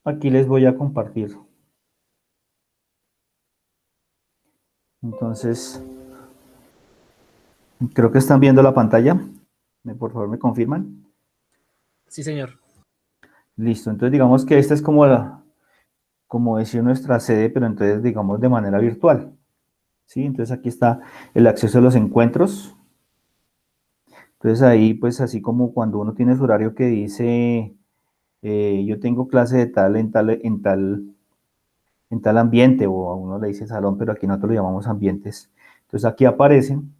Aquí les voy a compartir. Entonces, creo que están viendo la pantalla. Por favor, me confirman. Sí, señor. Listo. Entonces, digamos que esta es como como decir nuestra sede, pero entonces, digamos, de manera virtual. ¿Sí? Entonces, aquí está el acceso a los encuentros. Entonces, ahí, pues, así como cuando uno tiene su horario que dice, yo tengo clase de tal en tal ambiente, o a uno le dice salón, pero aquí nosotros lo llamamos ambientes. Entonces, aquí aparecen,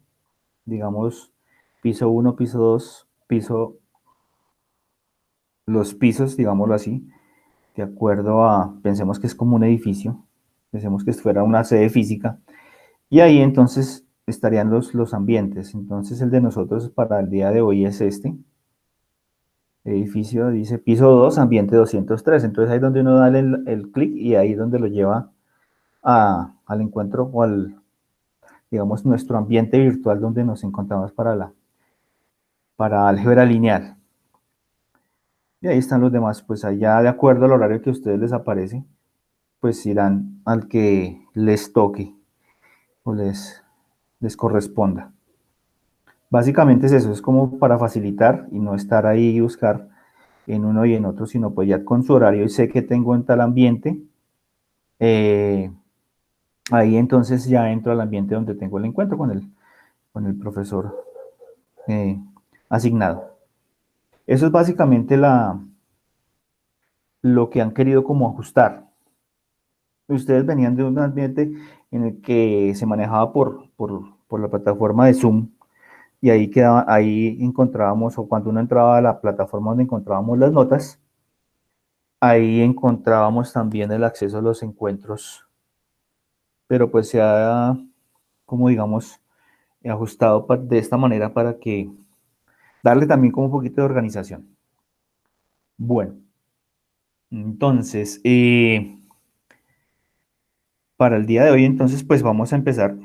digamos, piso uno, piso 2, los pisos, digámoslo así, de acuerdo a, pensemos que es como un edificio, pensemos que fuera una sede física, y ahí entonces estarían los ambientes. Entonces el de nosotros para el día de hoy es este edificio, dice piso 2 ambiente 203. Entonces ahí es donde uno da el clic y ahí es donde lo lleva al encuentro o al, digamos, nuestro ambiente virtual donde nos encontramos para álgebra lineal. Y ahí están los demás, pues allá de acuerdo al horario que a ustedes les aparece, pues irán al que les toque o les corresponda. Básicamente es eso, es como para facilitar y no estar ahí y buscar en uno y en otro, sino pues ya con su horario y sé que tengo en tal ambiente, eh, ahí entonces ya entro al ambiente donde tengo el encuentro con el profesor eh, asignado. Eso es básicamente lo que han querido como ajustar. Ustedes venían de un ambiente en el que se manejaba por la plataforma de Zoom y ahí, quedaba, ahí encontrábamos, o cuando uno entraba a la plataforma donde encontrábamos las notas, ahí encontrábamos también el acceso a los encuentros, pero pues se ha, como digamos, ajustado de esta manera para que darle también como un poquito de organización. Bueno, entonces, para el día de hoy, entonces, pues vamos a empezar.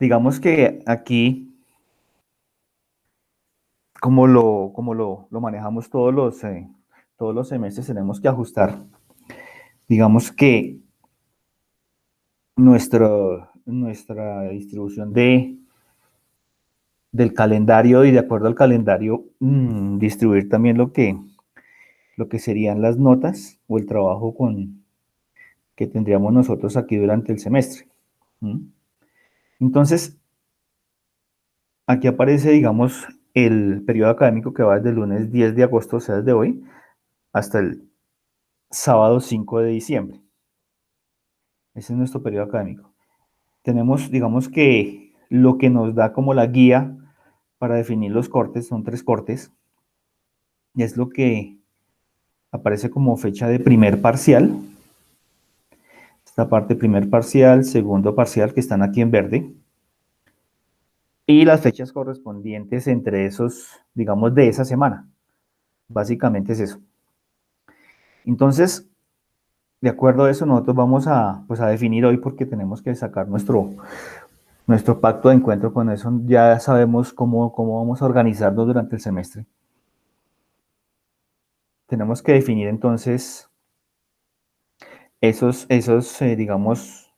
Digamos que aquí, lo manejamos todos los semestres, tenemos que ajustar. Digamos que nuestra distribución del calendario y de acuerdo al calendario, distribuir también lo que serían las notas o el trabajo que tendríamos nosotros aquí durante el semestre. ¿Mm? Entonces, aquí aparece, digamos, el periodo académico que va desde el lunes 10 de agosto, o sea, desde hoy, hasta el sábado 5 de diciembre. Ese es nuestro periodo académico. Tenemos, digamos que lo que nos da como la guía para definir los cortes, son 3 cortes, y es lo que aparece como fecha de primer parcial. Esta parte, primer parcial, segundo parcial, que están aquí en verde, y las fechas correspondientes entre esos, digamos, de esa semana. Básicamente es eso. Entonces, de acuerdo a eso, nosotros vamos a, pues, a definir hoy porque tenemos que sacar nuestro pacto de encuentro. Con eso ya sabemos cómo vamos a organizarnos durante el semestre. Tenemos que definir entonces digamos,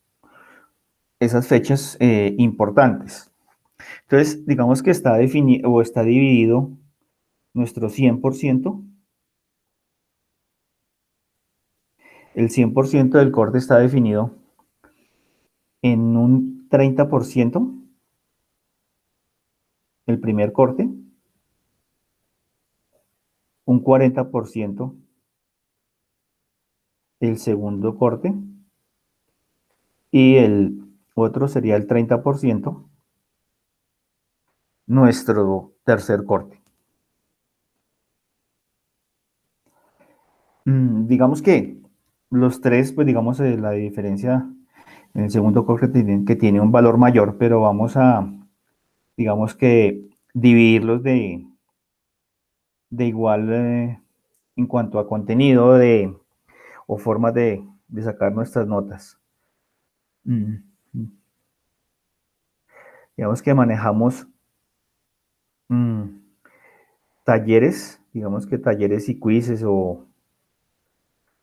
esas fechas importantes. Entonces, digamos que está definido o está dividido nuestro 100%. El 100% del corte está definido en un 30% el primer corte, un 40% el segundo corte y el otro sería el 30% nuestro tercer corte. Digamos que los tres, pues digamos, la diferencia en el segundo corte que tiene un valor mayor, pero vamos a, digamos que dividirlos de igual en cuanto a contenido o formas de sacar nuestras notas. Mm, Digamos que manejamos mm, talleres digamos que talleres y quizzes o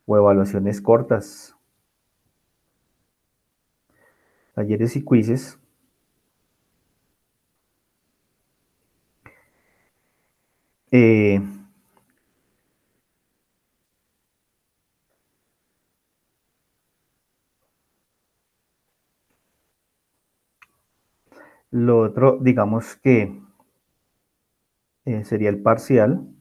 evaluaciones cortas. Talleres y quizzes. Eh, lo otro, digamos que sería el parcial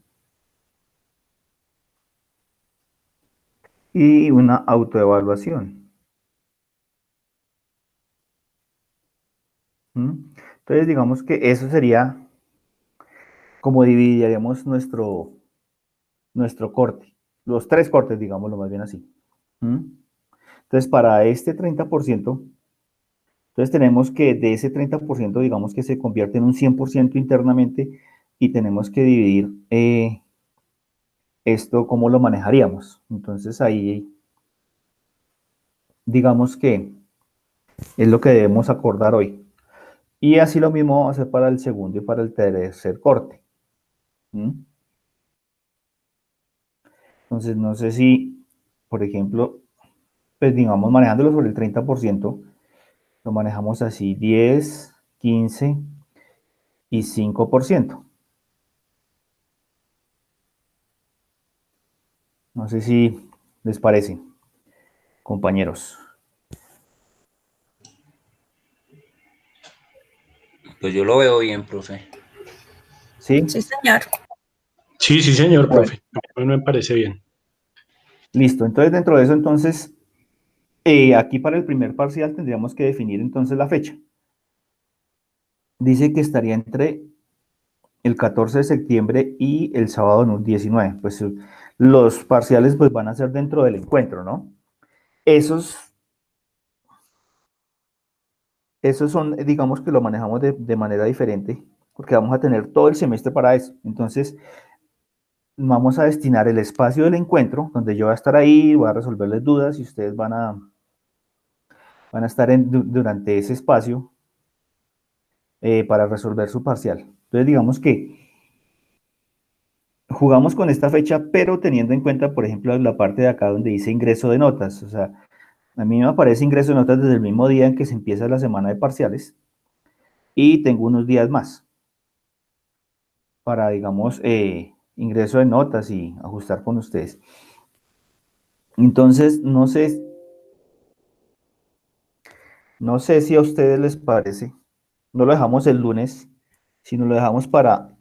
y una autoevaluación. ¿Mm? Entonces, digamos que eso sería como dividiríamos nuestro corte. Los tres cortes, digámoslo más bien así. ¿Mm? Entonces, para este 30%, entonces tenemos que de ese 30%, digamos que se convierte en un 100% internamente y tenemos que dividir esto, ¿cómo lo manejaríamos? Entonces, ahí, digamos que es lo que debemos acordar hoy. Y así lo mismo vamos a hacer para el segundo y para el tercer corte. ¿Mm? Entonces, no sé si, por ejemplo, pues digamos, manejándolo sobre el 30%, lo manejamos así 10, 15 y 5%. No sé si les parece, compañeros. Pues yo lo veo bien, profe. ¿Sí? Sí, señor. Sí, sí, señor, Bueno, profe. A mí me parece bien. listo. Entonces, dentro de eso, entonces, aquí para el primer parcial tendríamos que definir entonces la fecha. Dice que estaría entre el 14 de septiembre y el sábado 19. Pues los parciales pues van a ser dentro del encuentro, ¿no? Esos, esos son, digamos que lo manejamos de manera diferente, porque vamos a tener todo el semestre para eso. Entonces, vamos a destinar el espacio del encuentro, donde yo voy a estar ahí, voy a resolverles dudas y ustedes van a estar durante ese espacio para resolver su parcial. Entonces, digamos que jugamos con esta fecha, pero teniendo en cuenta, por ejemplo, la parte de acá donde dice ingreso de notas. O sea, a mí me aparece ingreso de notas desde el mismo día en que se empieza la semana de parciales y tengo unos días más para, digamos, ingreso de notas y ajustar con ustedes. Entonces, no sé si a ustedes les parece, no lo dejamos el lunes, sino lo dejamos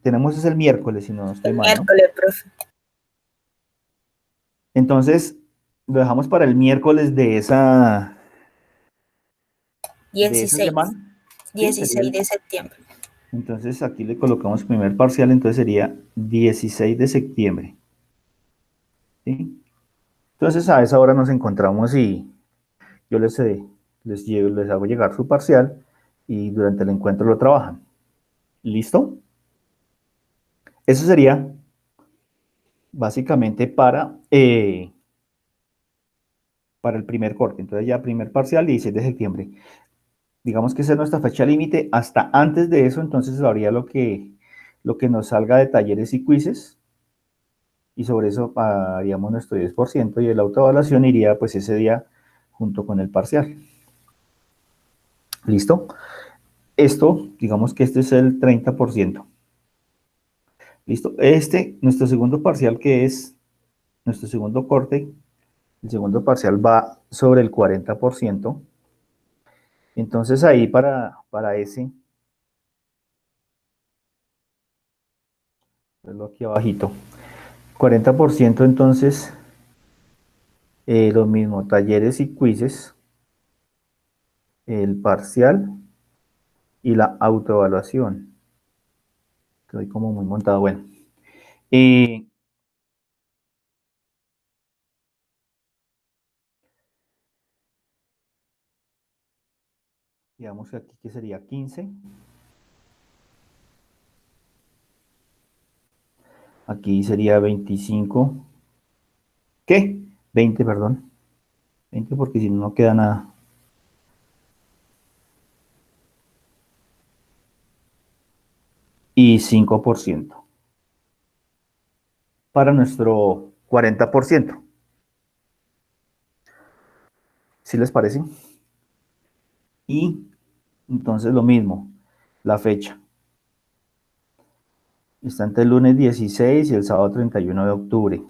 tenemos es el miércoles, si no estoy El mal, ¿no? miércoles, profe. Entonces, lo dejamos para el miércoles de esa 16. semana, ¿sí? Sería 16 de septiembre. entonces, aquí le colocamos primer parcial, entonces sería 16 de septiembre, ¿sí? Entonces, a esa hora nos encontramos y yo les hago llegar su parcial y durante el encuentro lo trabajan. ¿Listo? Eso sería básicamente para el primer corte. Entonces ya primer parcial, 16 de septiembre. Digamos que esa es nuestra fecha límite. Hasta antes de eso, entonces habría lo que nos salga de talleres y quizzes. Y sobre eso haríamos nuestro 10% y la autoevaluación iría pues ese día junto con el parcial. ¿Listo? Esto, digamos que este es el 30%. ¿Listo? Nuestro segundo parcial que es nuestro segundo corte, el segundo parcial va sobre el 40%. Entonces ahí para ese, verlo aquí abajito, 40% entonces, lo mismo, talleres y quizzes, el parcial y la autoevaluación. Estoy como muy montado, bueno. Digamos que aquí que sería 15. Aquí sería 25. ¿Qué? 20, perdón. 20 porque si no, no queda nada. Y 5%. para nuestro 40%. ¿Sí les parece? Y entonces lo mismo, la fecha. Está entre el lunes 16 y el sábado 31 de octubre.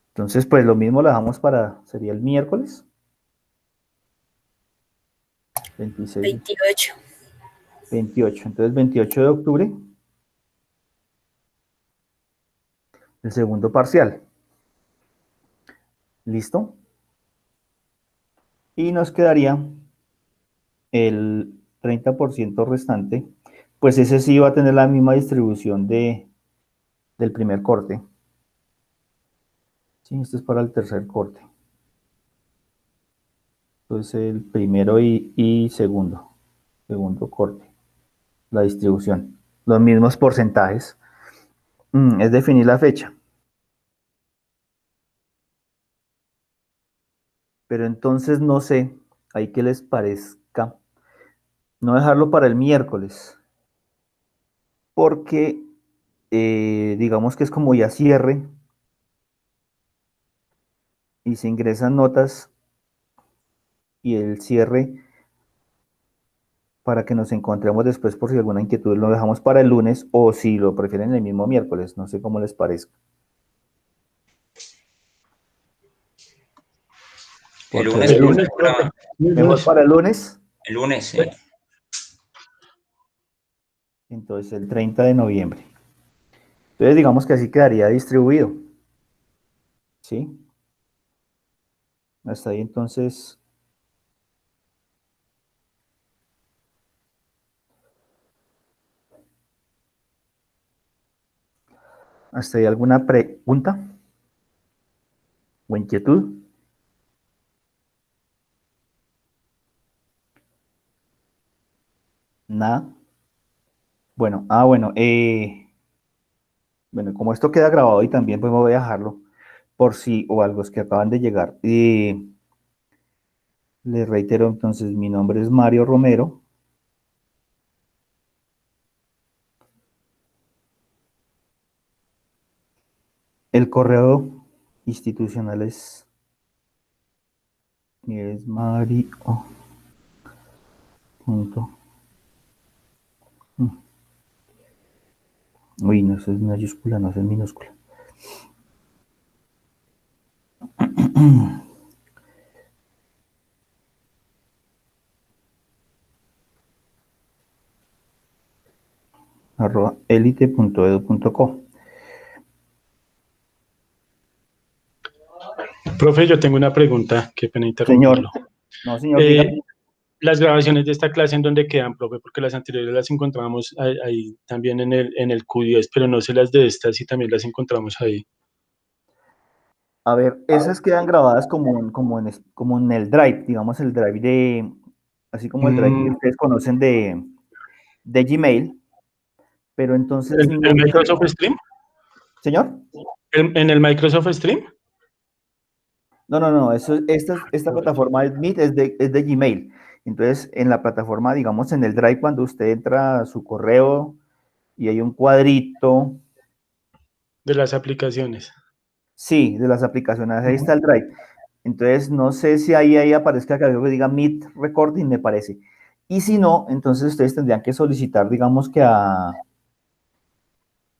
Entonces, pues lo mismo lo dejamos para, sería el miércoles. 26, 28. 28. Entonces, 28 de octubre, el segundo parcial. ¿Listo? Y nos quedaría el 30% restante. Pues ese sí va a tener la misma distribución del primer corte. Sí, esto es para el tercer corte. Entonces, el primero y segundo corte. La distribución. Los mismos porcentajes. Es definir la fecha. Pero entonces no sé, ahí que les parezca, no dejarlo para el miércoles, porque digamos que es como ya cierre y se ingresan notas y el cierre para que nos encontremos después por si alguna inquietud lo dejamos para el lunes o si lo prefieren el mismo miércoles, no sé cómo les parezca. El Porque lunes, El profe, lunes, profe. El mejor lunes. para el lunes, el lunes, sí. entonces el 30 de noviembre. Entonces digamos que así quedaría distribuido. ¿Sí? Hasta ahí entonces. ¿Hasta ahí alguna pregunta o inquietud? Nada. Bueno, bueno, como esto queda grabado y también pues voy a dejarlo por si o a los que acaban de llegar. Les reitero entonces, mi nombre es Mario Romero. El correo institucional es mario. Uy, no, eso es mayúscula, no, eso es minúscula. @elite.edu.co. Profe, yo tengo una pregunta, qué pena Señor, interrumpirlo. no, señor, Eh, dígame. las grabaciones de esta clase, ¿en dónde quedan, profe? Porque las anteriores las encontramos ahí también en el Q10, pero no sé las de estas si también las encontramos ahí. A ver, esas quedan grabadas como en el Drive, digamos el Drive así como el Drive que Mm, ustedes conocen de Gmail, pero entonces ¿el no sé, Microsoft Stream? señor. ¿En el Microsoft Stream? No, esta plataforma de Meet es de Gmail. Entonces, en la plataforma, digamos, en el Drive, cuando usted entra a su correo y hay un cuadrito, De las aplicaciones. sí, de las aplicaciones, ahí está el Drive. Entonces, no sé si ahí aparezca que algo que diga Meet Recording, me parece. Y si no, entonces ustedes tendrían que solicitar, digamos que a,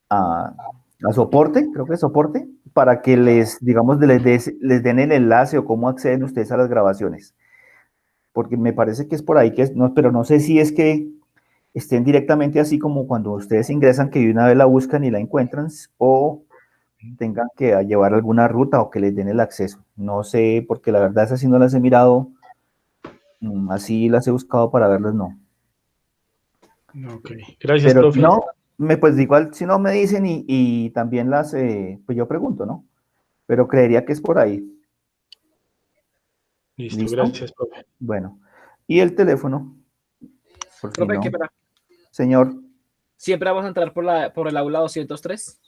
a soporte, creo que soporte, para que digamos, les den el enlace o cómo acceden ustedes a las grabaciones. Porque me parece que es por ahí no, pero no sé si es que estén directamente así como cuando ustedes ingresan, que de una vez la buscan y la encuentran, o tengan que llevar alguna ruta o que les den el acceso. No sé, porque la verdad esas sí no las he mirado, así las he buscado para verlas, no. Ok, gracias, Pero si profe. no, pues igual si no me dicen y también pues yo pregunto, ¿no? Pero creería que es por ahí. Listo, ¿Listo? gracias, profe. Bueno, y el teléfono, por si Profe, no. qué pena. Señor, Siempre vamos a entrar por el aula 203.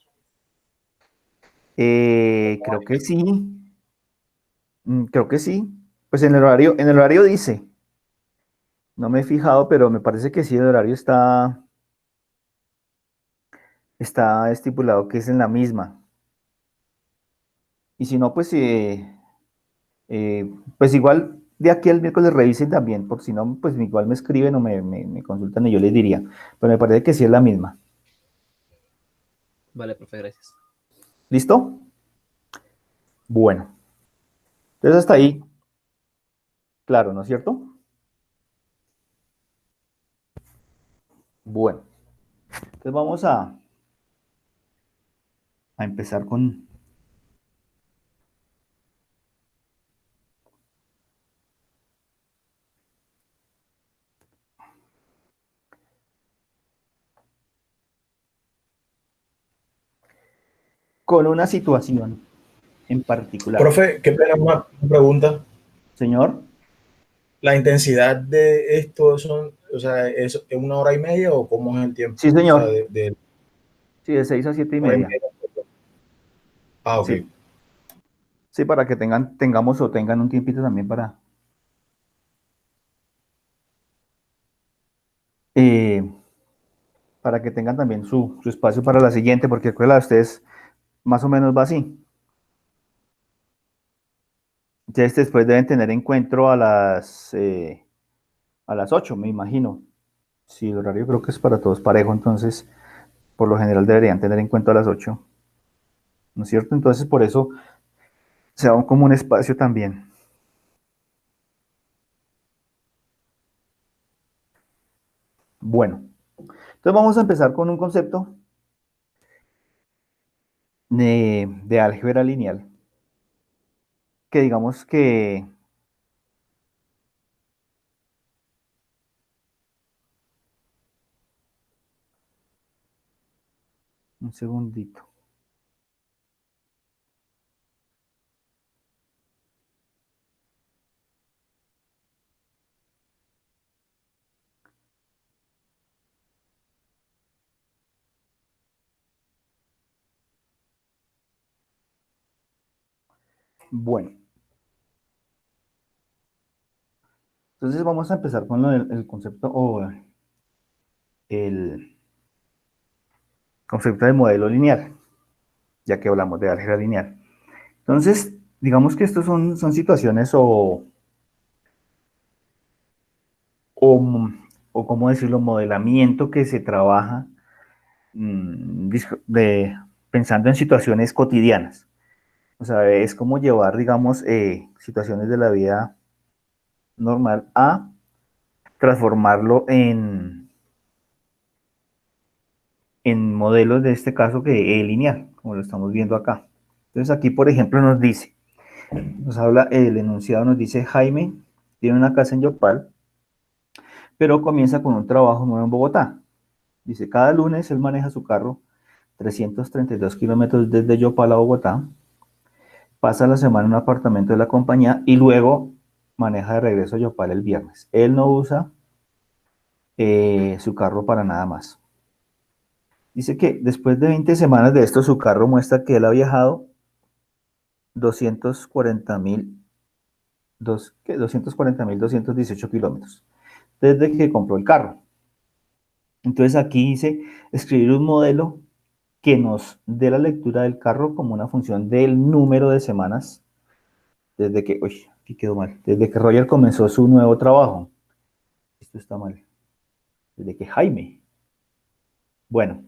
creo que sí. Creo que sí. Pues en el horario dice. No me he fijado, pero me parece que sí, el horario está. está estipulado que es en la misma. Y si no, pues igual de aquí al miércoles revisen también, por si no, pues igual me escriben o me consultan y yo les diría. Pero me parece que sí es la misma. Vale, profe, gracias. ¿Listo? Bueno, entonces hasta ahí, claro, ¿no es cierto? Bueno, entonces vamos a empezar con una situación en particular. Profe, qué pena, una pregunta. Señor, ¿La intensidad de esto son, o sea, es 1 hora y media o cómo es el tiempo? sí, O sea, señor. de Sí, de 6 a 7 y 1 hora y media. media. Ah, ok. Sí, sí, para que tengamos o tengan un tiempito también eh, para que tengan también su espacio para la siguiente, porque la de ustedes más o menos va así. Entonces después deben tener encuentro a las 8, me imagino. Sí, el horario creo que es para todos parejo, entonces por lo general deberían tener encuentro a las 8, ¿no es cierto? Entonces por eso se da como un espacio también. Bueno, entonces vamos a empezar con un concepto de álgebra lineal, que digamos que, un segundito. Bueno, entonces vamos a empezar con el concepto o el concepto de modelo lineal, ya que hablamos de álgebra lineal. Entonces, digamos que estos son situaciones o, o, ¿cómo decirlo?, modelamiento que se trabaja pensando en situaciones cotidianas. O sea, es como llevar, digamos, situaciones de la vida normal a transformarlo en modelos de este caso que es lineal, como lo estamos viendo acá. Entonces aquí, por ejemplo, nos habla, el enunciado nos dice: Jaime tiene una casa en Yopal, pero comienza con un trabajo nuevo en Bogotá. Dice: cada lunes él maneja su carro 332 kilómetros desde Yopal a Bogotá, pasa la semana en un apartamento de la compañía y luego maneja de regreso a Yopal el viernes. Él no usa su carro para nada más. Dice que después de 20 semanas de esto, su carro muestra que él ha viajado 240.000, 218 kilómetros desde que compró el carro. Entonces aquí dice escribir un modelo que nos dé la lectura del carro como una función del número de semanas desde que, uy, aquí quedó mal, desde que Roger comenzó su nuevo trabajo. Esto está mal. Desde que Jaime. Bueno,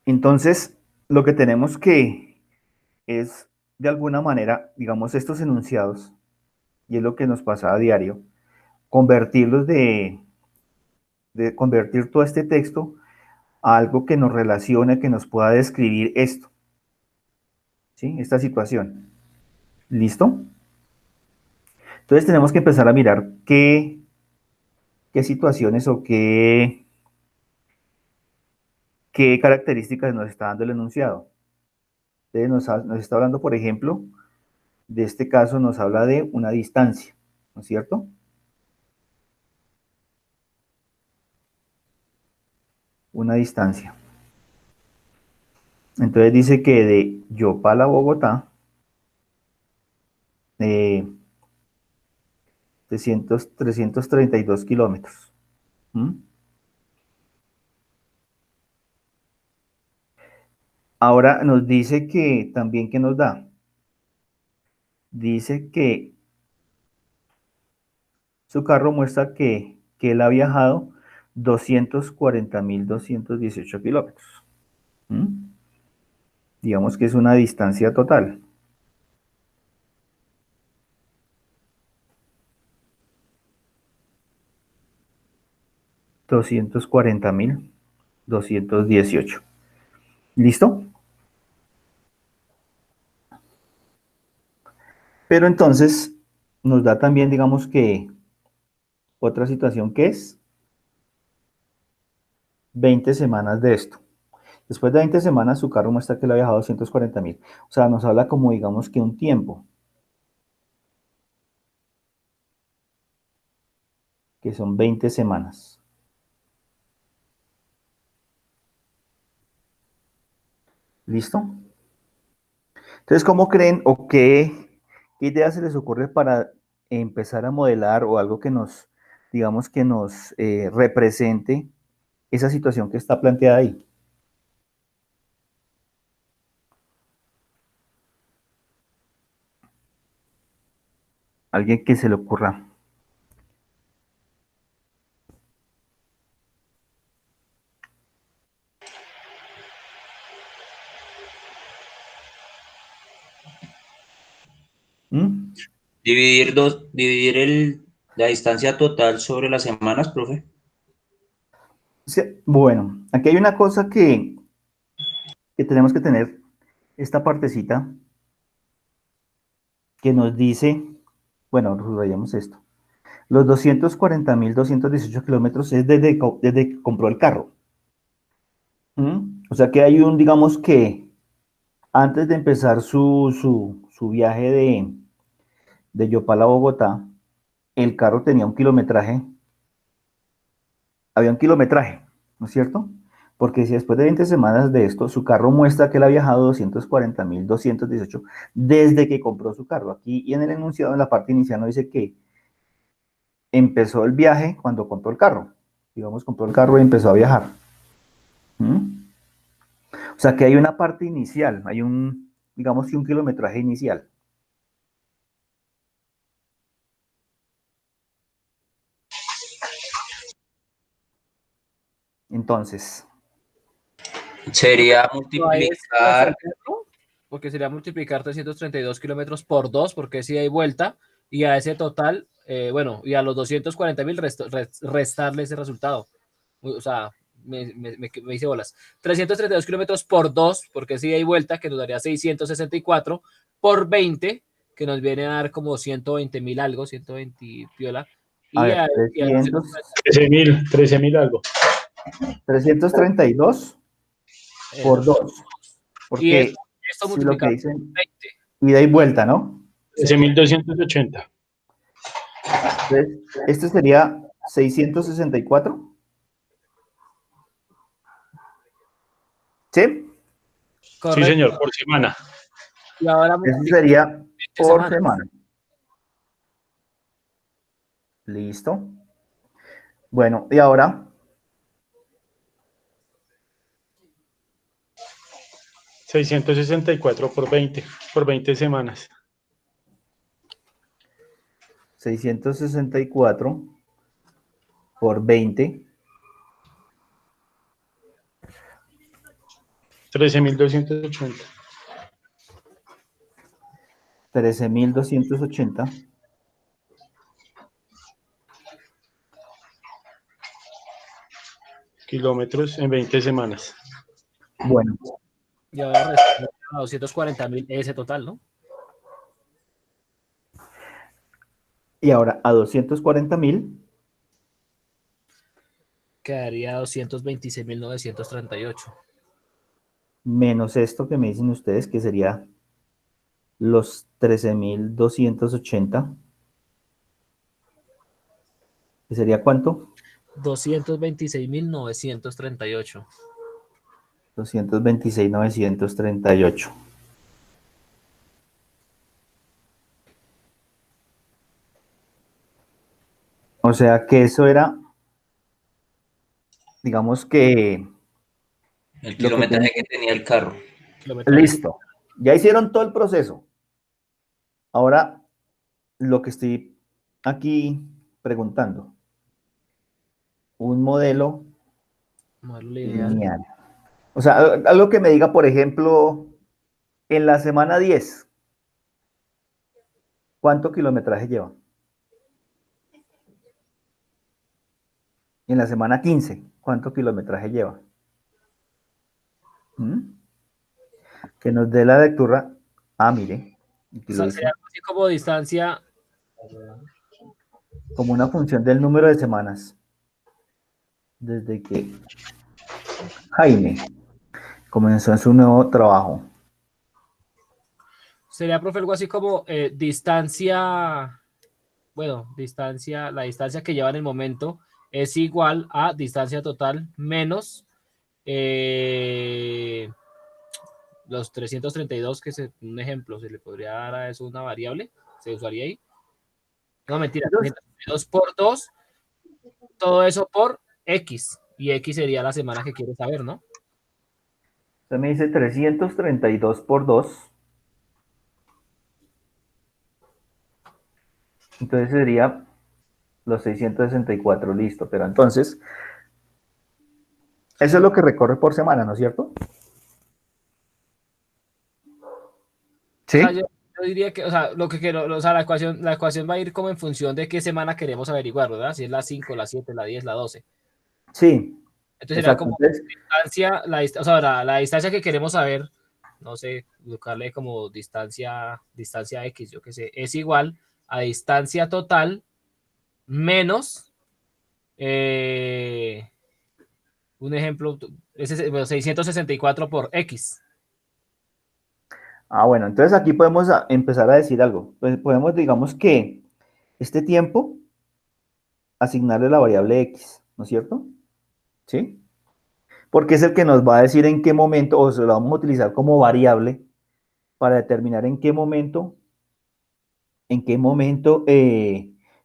entonces lo que tenemos que es, de alguna manera, digamos, estos enunciados, y es lo que nos pasa a diario, convertirlos de convertir todo este texto a algo que nos relacione, que nos pueda describir esto, ¿sí? Esta situación. ¿Listo? Entonces tenemos que empezar a mirar qué situaciones o qué características nos está dando el enunciado. Entonces nos está hablando, por ejemplo, de este caso nos habla de una distancia, ¿no es cierto? Una distancia. Entonces dice que de Yopal a Bogotá, 332 kilómetros. ¿Mm? Ahora nos dice que también que nos da. Dice que su carro muestra que él ha viajado 240.218 kilómetros. ¿Mm? Digamos que es una distancia total. $240.218. ¿Listo? Pero entonces nos da también, digamos que, otra situación que es 20 semanas de esto. Después de 20 semanas, su carro muestra que le ha viajado 240.000. O sea, nos habla como, digamos que un tiempo, que son 20 semanas. ¿Listo? Entonces, ¿cómo creen o qué idea se les ocurre para empezar a modelar o algo que nos, digamos, que nos represente esa situación que está planteada ahí? Alguien que se le ocurra. ¿Mm? La distancia total sobre las semanas, profe. Bueno, aquí hay una cosa que tenemos que tener, esta partecita que nos dice, bueno, subrayamos esto. Los 240.218 kilómetros es desde que compró el carro. ¿Mm? O sea que hay un, digamos que antes de empezar su viaje de Yopal a Bogotá, el carro tenía un kilometraje, había un kilometraje, ¿no es cierto? Porque si después de 20 semanas de esto, su carro muestra que él ha viajado 240.218 desde que compró su carro. Aquí y en el enunciado, en la parte inicial, no dice que empezó el viaje cuando compró el carro. Digamos, compró el carro y empezó a viajar. ¿Mm? O sea que hay una parte inicial, hay un, digamos que un kilometraje inicial. Entonces, Sería No, ahí es hacer multiplicar, esto, porque sería multiplicar 332 kilómetros por 2, porque es ida y vuelta, y a ese total, bueno, y a los 240.000 restarle ese resultado. O sea, me hice bolas. 332 kilómetros por 2, porque es ida y vuelta, que nos daría 664, por 20, que nos viene a dar como 120.000 algo, 120 piola, a y ver, a 13.000 algo. 332 por 2, y porque esto si lo que multiplicado por dicen 20, ida y vuelta, ¿no? 13.280. Entonces, este sería 664, ¿sí? Sí, correcto. señor, por semana. Y ahora Eso multiplicado sería por 20 por semanas. semana. Listo. Bueno, y ahora 664 por 20 semanas. 664 por 20, 13.280. 13.280. Kilómetros en 20 semanas. Bueno, Y ahora restarle a 240.000 ese total, ¿no? y ahora a 240.000 Quedaría 226.938. menos esto que me dicen ustedes, que sería los 13.280, que sería ¿cuánto? 226.938. 226.938. O sea que eso era digamos que El lo que kilometraje tienen, que tenía el carro. Kilometraje. listo, ya hicieron todo el proceso. Ahora, lo que estoy aquí preguntando, un modelo Modelo lineal. lineal. O sea, algo que me diga, por ejemplo, en la semana 10, ¿cuánto kilometraje lleva? En la semana 15, ¿cuánto kilometraje lleva? ¿Mm? Que nos dé la lectura. Ah, mire, aquí lo Sería dice. algo así como distancia. Como una función del número de semanas. Desde que Jaime comenzó en su nuevo trabajo. Sería, profe, algo así como distancia. Bueno, distancia, la distancia que lleva en el momento es igual a distancia total menos eh, los 332, que es un ejemplo, se le podría dar a eso una variable, se usaría ahí. No, mentira, Entonces, 332 por 2, todo eso por X, y X sería la semana que quieres saber, ¿no? usted me dice 332 por 2. Entonces sería los 664, listo. Pero entonces, eso es lo que recorre por semana, ¿no es cierto? O sea, yo, Sí. yo diría que, o sea, lo que quiero, o sea, la ecuación va a ir como en función de qué semana queremos averiguar, ¿verdad? Si es la 5, la 7, la 10, la 12. Sí, Entonces sería exacto. como Entonces, distancia, o sea, la distancia que queremos saber, no sé, buscarle como distancia X, yo qué sé, es igual a distancia total menos, eh, un ejemplo, bueno, 664 por X. bueno, entonces aquí podemos empezar a decir algo. Pues podemos, digamos que este tiempo, asignarle la variable X, ¿no es cierto? Sí. Porque es el que nos va a decir en qué momento, o se lo vamos a utilizar como variable para determinar en qué momento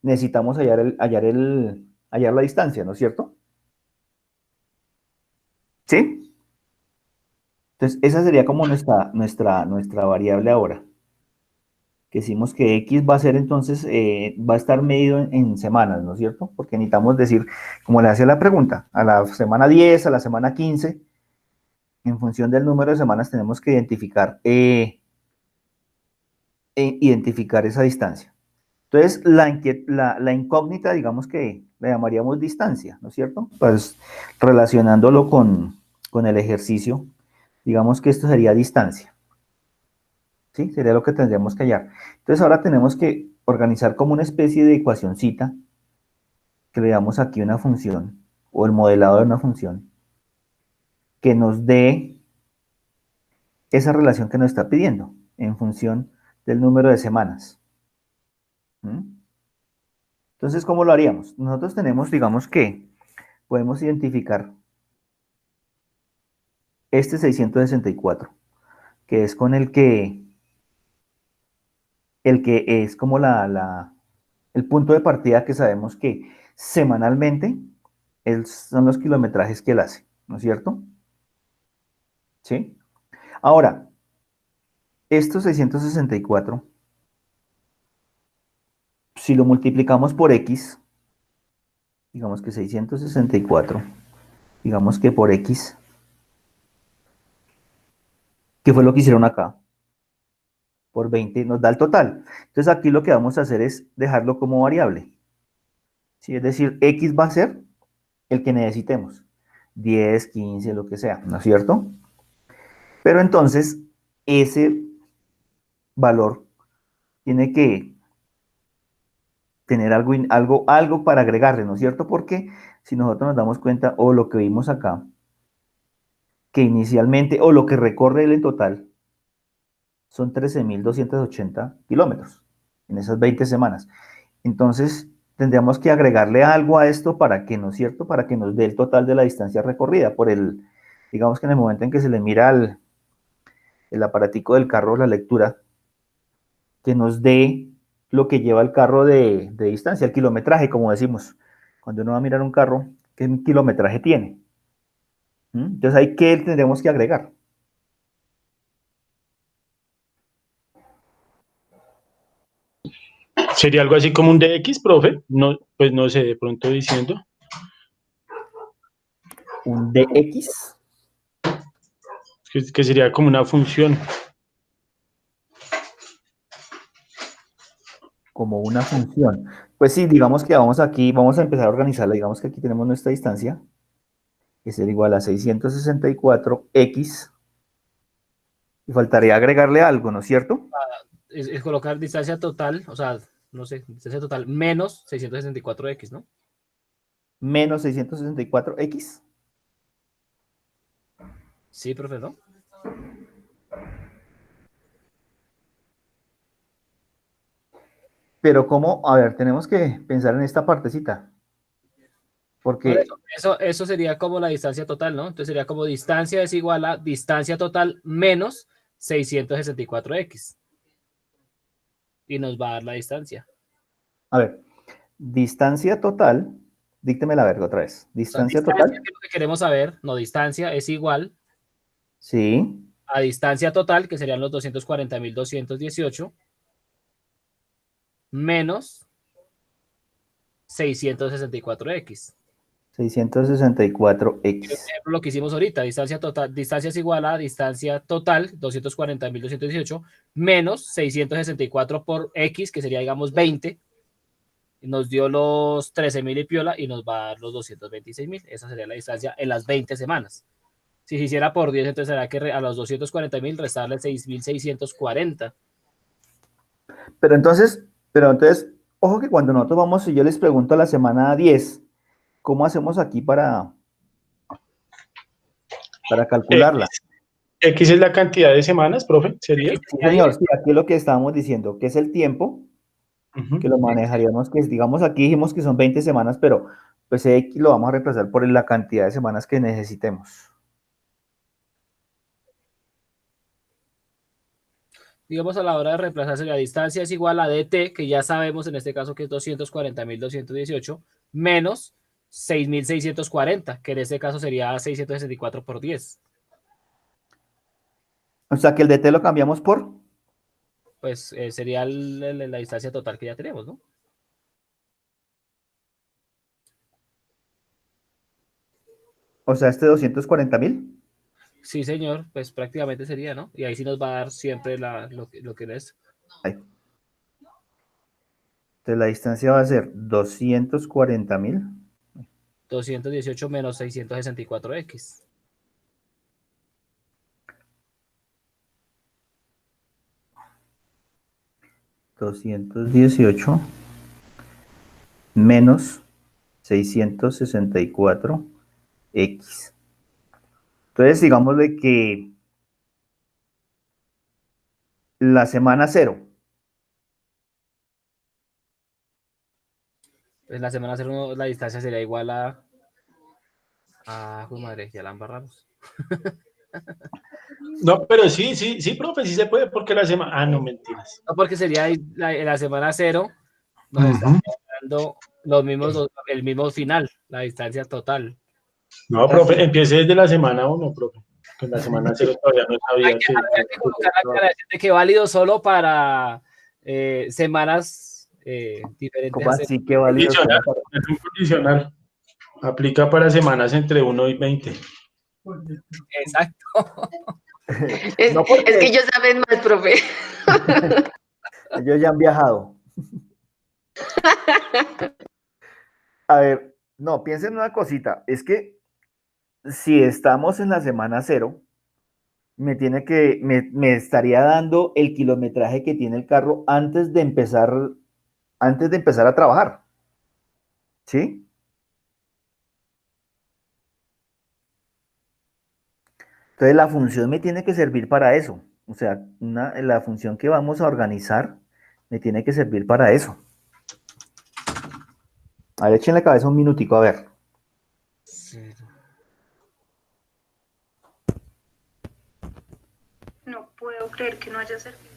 necesitamos hallar la distancia, ¿no es cierto? Sí. Entonces, esa sería como nuestra variable ahora. Que decimos que X va a ser entonces, va a estar medido en semanas, ¿no es cierto? Porque necesitamos decir, como le hacía la pregunta, a la semana 10, a la semana 15, en función del número de semanas tenemos que identificar esa distancia. Entonces, la incógnita, digamos que la llamaríamos distancia, ¿no es cierto? Pues relacionándolo con el ejercicio, digamos que esto sería distancia, ¿sí? Sería lo que tendríamos que hallar. Entonces, ahora tenemos que organizar como una especie de ecuacioncita, que le damos aquí una función, o el modelado de una función, que nos dé esa relación que nos está pidiendo, en función del número de semanas. ¿Mm? Entonces, ¿cómo lo haríamos? Nosotros tenemos, digamos que podemos identificar este 664, que es con el que es como el punto de partida que sabemos que semanalmente son los kilometrajes que él hace, ¿no es cierto? ¿Sí? Ahora, estos 664, si lo multiplicamos por X, digamos que 664, digamos que por X, ¿qué fue lo que hicieron acá? Por 20 nos da el total. Entonces aquí lo que vamos a hacer es dejarlo como variable. ¿Sí? Es decir, X va a ser el que necesitemos. 10, 15, lo que sea, ¿no es cierto? Pero entonces, ese valor tiene que tener algo para agregarle, ¿no es cierto? Porque si nosotros nos damos cuenta, o lo que vimos acá, que inicialmente, o lo que recorre él en total, son 13.280 kilómetros en esas 20 semanas. Entonces, tendríamos que agregarle algo a esto para que, ¿no es cierto? Para que nos dé el total de la distancia recorrida digamos que en el momento en que se le mira el aparatico del carro, la lectura, que nos dé lo que lleva el carro de distancia, el kilometraje, como decimos. Cuando uno va a mirar un carro, ¿qué kilometraje tiene? Entonces, ¿ahí qué tendremos que agregar? ¿Sería algo así como un DX, profe? No, pues no sé, de pronto diciendo. Un DX. Que sería como una función. Como una función. Pues sí, digamos que vamos aquí, vamos a empezar a organizarla. Digamos que aquí tenemos nuestra distancia, que será igual a 664x. Y faltaría agregarle algo, ¿no es cierto? Es colocar distancia total, o sea, no sé, distancia total menos 664x, ¿no? Menos 664x. Sí, profe, ¿no? Pero ¿cómo? A ver, tenemos que pensar en esta partecita. Por Porque, eso sería como la distancia total, ¿no? Entonces sería como distancia es igual a distancia total menos 664x. Y nos va a dar la distancia. a ver, distancia total, dícteme la verga otra vez. O sea, Distancia distancia, total, que es lo que queremos saber, no, distancia es igual sí, a distancia total, que serían los 240.218, menos 664x. 664x. Ejemplo, lo que hicimos ahorita, distancia total, distancia es igual a distancia total, 240.218, menos 664 por x, que sería, digamos, 20, nos dio los 13.000 y piola, y nos va a dar los 226.000. Esa sería la distancia en las 20 semanas. Si se hiciera por 10, entonces será que a los 240.000 restarle 6.640. Pero entonces, ojo que cuando nosotros vamos, y yo les pregunto a la semana 10, ¿cómo hacemos aquí para calcularla? X, X es la cantidad de semanas, profe, ¿sería? Sí, señor, sí, aquí es lo que estábamos diciendo, que es el tiempo, Ujú. que lo manejaríamos, que digamos aquí dijimos que son 20 semanas, pero pues X lo vamos a reemplazar por la cantidad de semanas que necesitemos. Digamos, a la hora de reemplazarse, la distancia es igual a dt, que ya sabemos en este caso que es 240.218, menos 6.640, que en este caso sería 664 por 10. O sea que el DT lo cambiamos por, Pues sería la distancia total que ya tenemos, ¿no? o sea, este 240.000. Sí, señor, pues prácticamente sería, ¿no? Y ahí sí nos va a dar siempre lo que es Ahí. Entonces la distancia va a ser 240.000 218 menos 664x. 218 menos 664x. Entonces, digámosle que la semana cero, Pues la semana 0, la distancia sería igual pues madre, ya la embarramos. No, pero sí, profe, sí se puede, porque la semana. Ah, no, mentiras. No, porque sería la semana 0, nos está Ujú. dando los mismos, el mismo final, la distancia total. No, profe, empiece desde la semana 1, profe. Que en la semana 0 todavía no sabía que. Habría que colocar la aclaración de que válido solo para semanas diferentes ¿cómo a así que válido Condicional, solo para- es un condicional. Aplica para semanas entre 1 y 20. Exacto. Es, No es que porque ellos saben más, profe. ellos ya han viajado. A ver, no, piensen en una cosita, es que si estamos en la semana cero, me estaría dando el kilometraje que tiene el carro antes de empezar a trabajar, ¿sí? Entonces la función me tiene que servir para eso. O sea, la función que vamos a organizar me tiene que servir para eso. A ver, échenle cabeza un minutico, a ver. No puedo creer que no haya servido.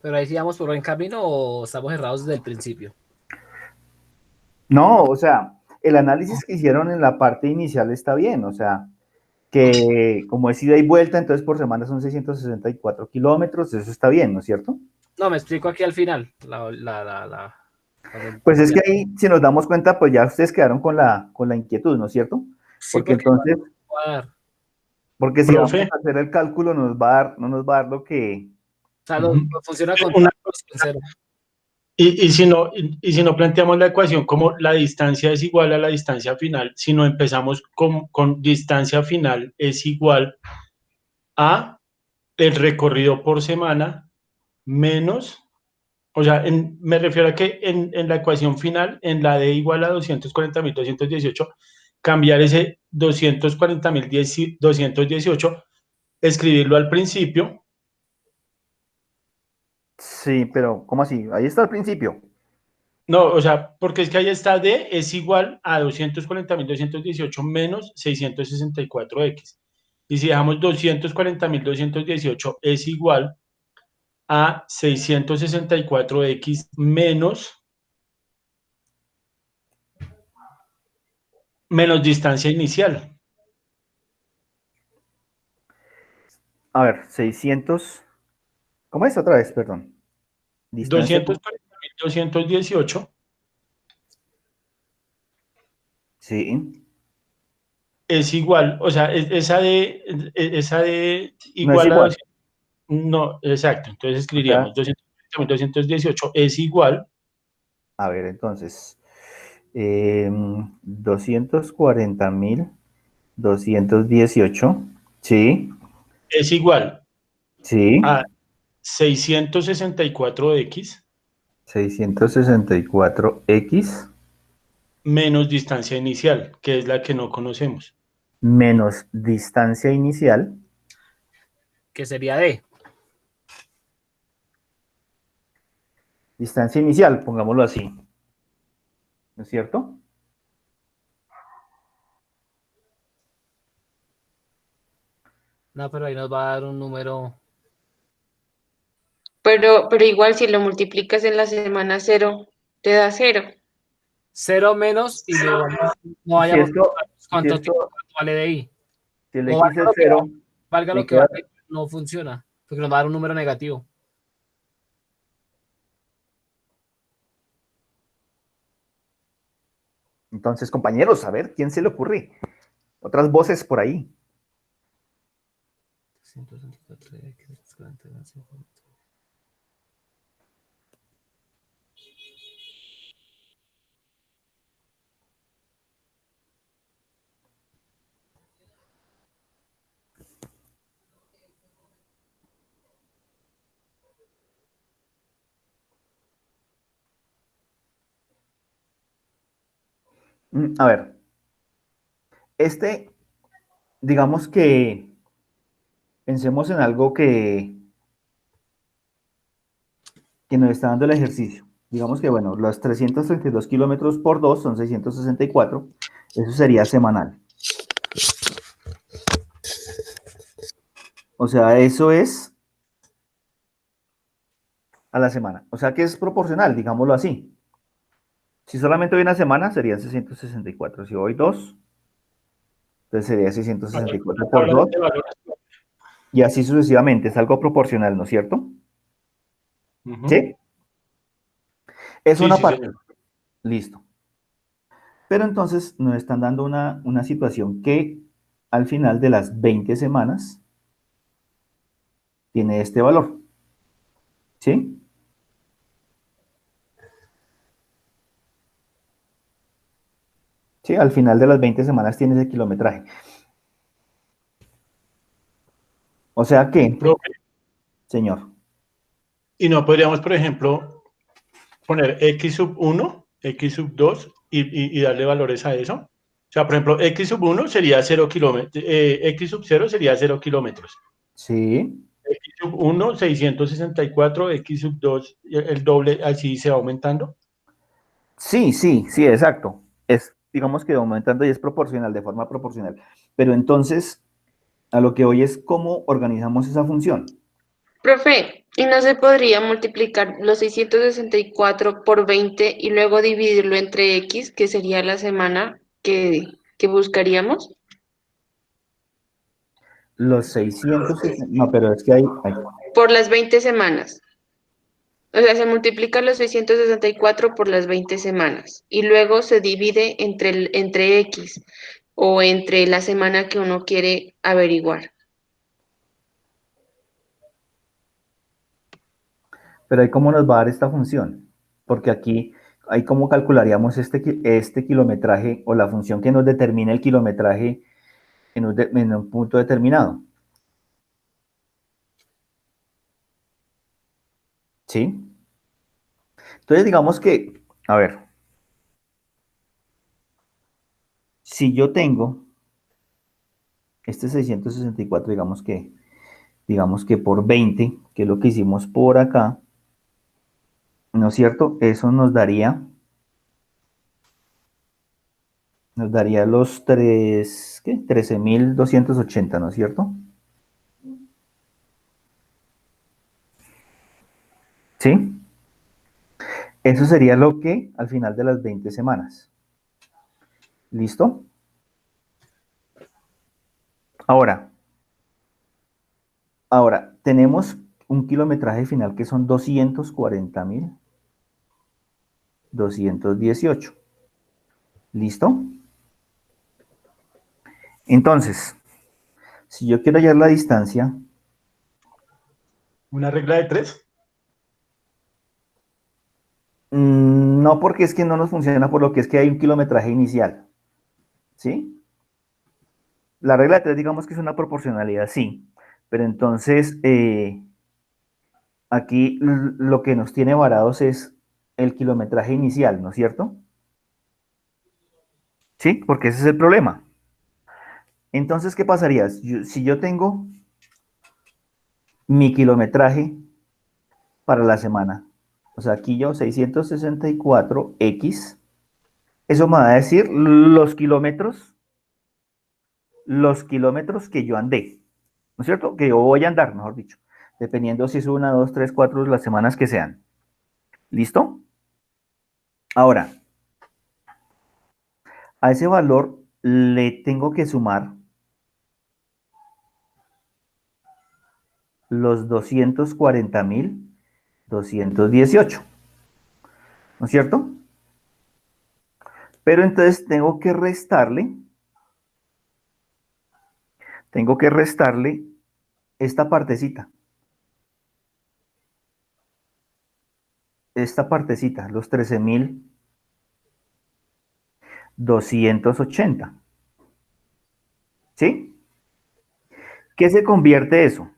Pero ahí sí vamos por buen camino o estamos errados desde el principio. No, o sea, el análisis que hicieron en la parte inicial está bien, o sea, que como es ida y vuelta, entonces por semana son 664 kilómetros, eso está bien, ¿no es cierto? No, me explico aquí al final. Pues es que ahí, si nos damos cuenta, pues ya ustedes quedaron con la inquietud, ¿no es cierto? Sí, Porque porque entonces, va a dar. O porque si vamos Profe. a hacer el cálculo, no nos va a dar lo que... sea, Ujú. funciona con Una- cero. Y si no planteamos la ecuación como la distancia es igual a la distancia final, si no empezamos con distancia final es igual a el recorrido por semana menos, o sea, me refiero a que en la ecuación final, en la D igual a 240.218, cambiar ese 240.218, escribirlo al principio. Sí, pero ¿cómo así? Ahí está al principio. No, o sea, porque es que ahí está D es igual a 240.218 menos 664X. Y si dejamos 240.218 es igual a 664X menos distancia inicial. A ver, 600... ¿Cómo es otra vez? Perdón. Distancia... 240.218 Sí. es igual, o sea, esa de No es igual a igual. 200, no, exacto, entonces O sea, escribiríamos 240.218 es igual, a ver, entonces, 240.218, sí, es igual sí, a 664X 664X menos distancia inicial, que es la que no conocemos. menos distancia inicial, Que sería D. distancia inicial, pongámoslo así, ¿no es cierto? No, pero ahí nos va a dar un número. Pero igual si lo multiplicas en la semana cero, te da cero. Cero menos y luego no Si vayamos esto, a si cuánto esto, vale de ahí. si el O X es 0, valga lo me que queda, vale, no funciona, porque nos va a dar un número negativo. entonces, compañeros, a ver, ¿quién se le ocurre? Otras voces por ahí. 164X. A ver, este, digamos que pensemos en algo que nos está dando el ejercicio. Digamos que, bueno, los 332 kilómetros por 2 son 664. Eso sería semanal. O sea, eso es a la semana. O sea que es proporcional, digámoslo así. Si solamente hoy una semana, serían 664. Si hoy dos, entonces sería 664 por 2. Y así sucesivamente. Es algo proporcional, ¿no es cierto? Uh-huh. ¿Sí? Es Sí, una sí, parte. señor. Listo. Pero entonces nos están dando una situación que al final de las 20 semanas tiene este valor. ¿Sí? Sí, al final de las 20 semanas tiene ese kilometraje. O sea que, Profe, señor, y no podríamos, por ejemplo, poner X sub 1, X sub 2 y darle valores a eso. O sea, por ejemplo, X sub 1 sería 0 kilómetros, X sub 0 sería 0 kilómetros. sí, X sub 1, 664, X sub 2, el doble, así se va aumentando. sí, exacto. Es, digamos que aumentando y es proporcional, de forma proporcional. Pero entonces, a lo que hoy es cómo organizamos esa función. Profe, ¿y no se podría multiplicar los 664 por 20 y luego dividirlo entre X, que sería la semana que buscaríamos? Los 660, no, pero es que hay Por las 20 semanas. O sea, se multiplica los 664 por las 20 semanas y luego se divide entre X o entre la semana que uno quiere averiguar. pero ahí cómo nos va a dar esta función, porque aquí, ahí cómo calcularíamos este kilometraje o la función que nos determina el kilometraje en un punto determinado. ¿Sí? Entonces digamos que, a ver, si yo tengo este 664, digamos que por 20, que es lo que hicimos por acá, ¿no es cierto? Eso nos daría los 13.280, ¿no es cierto? ¿Sí? Eso sería lo que al final de las 20 semanas. ¿Listo? Ahora, tenemos un kilometraje final que son 240.218. ¿Listo? Entonces, si yo quiero hallar la distancia, ¿Una regla de 3? no, porque es que no nos funciona por lo que es que hay un kilometraje inicial. ¿Sí? La regla de 3, digamos que es una proporcionalidad, sí. Pero entonces, aquí lo que nos tiene varados es el kilometraje inicial, ¿no es cierto? Sí, porque ese es el problema. Entonces, ¿qué pasaría? Si yo tengo mi kilometraje para la semana, o sea, aquí yo 664x, eso me va a decir los kilómetros que yo andé, ¿no es cierto? Que yo voy a andar, mejor dicho, dependiendo si es 1, 2, 3, 4 las semanas que sean. ¿Listo? Ahora, a ese valor le tengo que sumar los 240.218, ¿no es cierto? Pero entonces tengo que restarle esta partecita, los 13.280. ¿Sí? ¿Qué se convierte eso?